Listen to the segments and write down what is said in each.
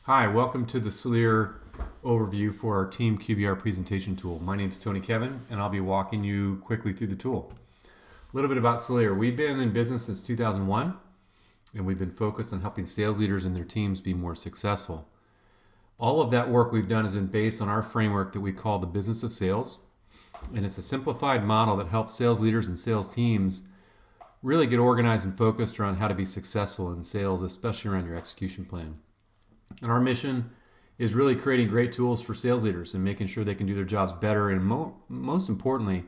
Hi, welcome to the Salire overview for our Team QBR presentation tool. My name is Tony Kevin, and I'll be walking you quickly through the tool. A little bit about Salire. We've been in business since 2001, and we've been focused on helping sales leaders and their teams be more successful. All of that work we've done has been based on our framework that we call the business of sales, and it's a simplified model that helps sales leaders and sales teams really get organized and focused around how to be successful in sales, especially around your execution plan. And our mission is really creating great tools for sales leaders and making sure they can do their jobs better, and most importantly,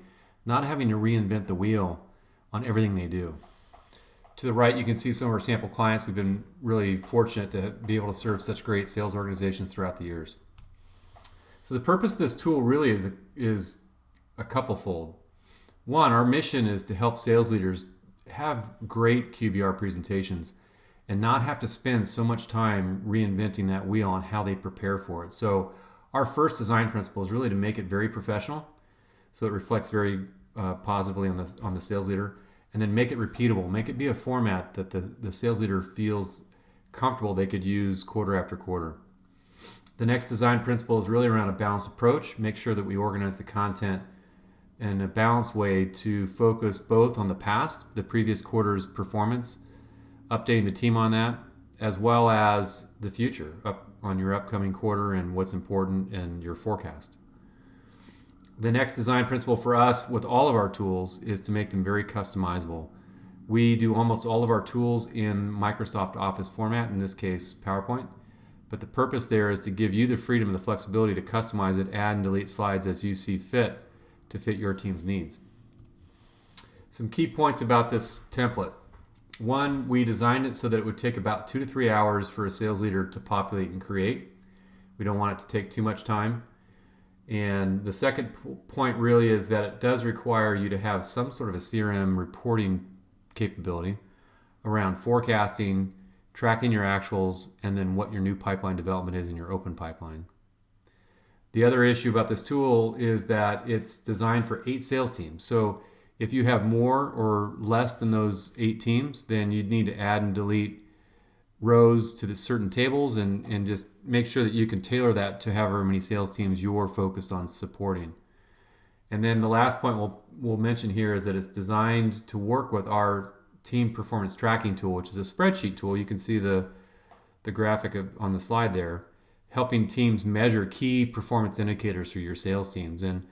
not having to reinvent the wheel on everything they do. To the right, you can see some of our sample clients. We've been really fortunate to be able to serve such great sales organizations throughout the years. So the purpose of this tool really is a couple-fold. One, our mission is to help sales leaders have great QBR presentations and not have to spend so much time reinventing that wheel on how they prepare for it. So our first design principle is really to make it very professional, so it reflects very positively on the sales leader, and then make it repeatable. Make it be a format that the sales leader feels comfortable they could use quarter after quarter. The next design principle is really around a balanced approach. Make sure that we organize the content in a balanced way to focus both on the past, the previous quarter's performance, updating the team on that, as well as the future, up on your upcoming quarter and what's important in your forecast. The next design principle for us with all of our tools is to make them very customizable. We do almost all of our tools in Microsoft Office format, in this case PowerPoint, but the purpose there is to give you the freedom and the flexibility to customize it, add and delete slides as you see fit to fit your team's needs. Some key points about this template. One, we designed it so that it would take about 2 to 3 hours for a sales leader to populate and create. We don't want it to take too much time. And the second point really is that it does require you to have some sort of a CRM reporting capability around forecasting, tracking your actuals, and then what your new pipeline development is in your open pipeline. The other issue about this tool is that it's designed for 8 sales teams. So if you have more or less than those 8 teams, then you'd need to add and delete rows to the certain tables and just make sure that you can tailor that to however many sales teams you're focused on supporting. And then the last point we'll mention here is that it's designed to work with our team performance tracking tool, which is a spreadsheet tool. You can see the graphic on the slide there, helping teams measure key performance indicators for your sales teams. And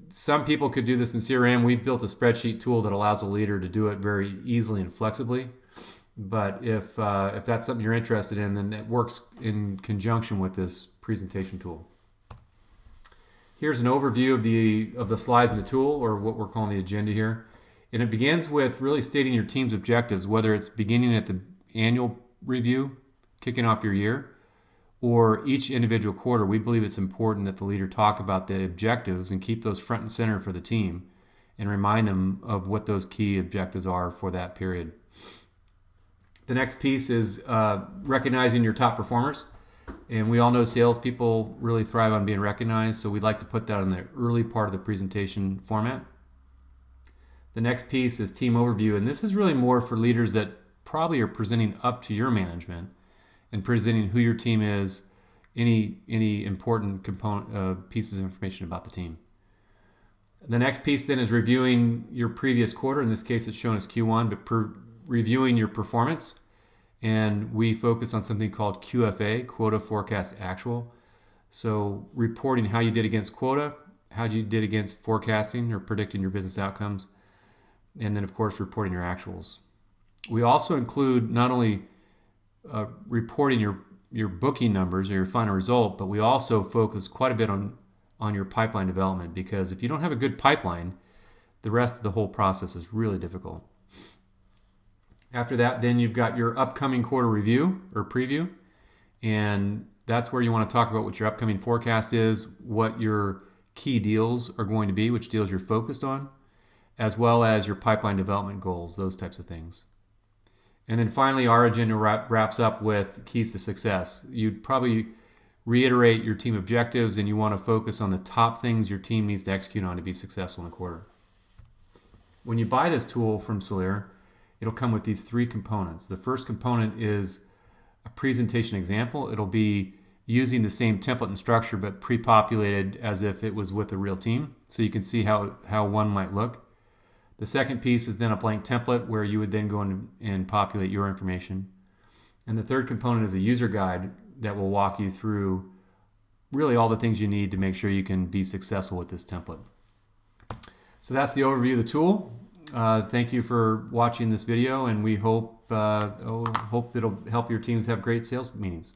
some people could do this in CRM. We've built a spreadsheet tool that allows a leader to do it very easily and flexibly. But if that's something you're interested in, then it works in conjunction with this presentation tool. Here's an overview of the slides in the tool, or what we're calling the agenda here. And it begins with really stating your team's objectives, whether it's beginning at the annual review, kicking off your year, or each individual quarter. We believe it's important that the leader talk about the objectives and keep those front and center for the team and remind them of what those key objectives are for that period. The next piece is recognizing your top performers. And we all know salespeople really thrive on being recognized, so we'd like to put that in the early part of the presentation format. The next piece is team overview, and this is really more for leaders that probably are presenting up to your management and presenting who your team is, any important component pieces of information about the team. The next piece then is reviewing your previous quarter. In this case, it's shown as Q1, but reviewing your performance. And we focus on something called QFA, Quota Forecast Actual. So reporting how you did against quota, how you did against forecasting or predicting your business outcomes, and then of course reporting your actuals. We also include not only reporting your booking numbers or your final result, but we also focus quite a bit on your pipeline development, because if you don't have a good pipeline, the rest of the whole process is really difficult. After that, then you've got your upcoming quarter review or preview, and that's where you want to talk about what your upcoming forecast is, what your key deals are going to be, which deals you're focused on, as well as your pipeline development goals, those types of things. And then finally, our agenda wraps up with keys to success. You'd probably reiterate your team objectives, and you want to focus on the top things your team needs to execute on to be successful in a quarter. When you buy this tool from Salire, it'll come with these 3 components. The first component is a presentation example. It'll be using the same template and structure but pre-populated as if it was with a real team, so you can see how one might look. The second piece is then a blank template where you would then go in and populate your information. And the third component is a user guide that will walk you through really all the things you need to make sure you can be successful with this template. So that's the overview of the tool. Thank you for watching this video, and we hope it'll help your teams have great sales meetings.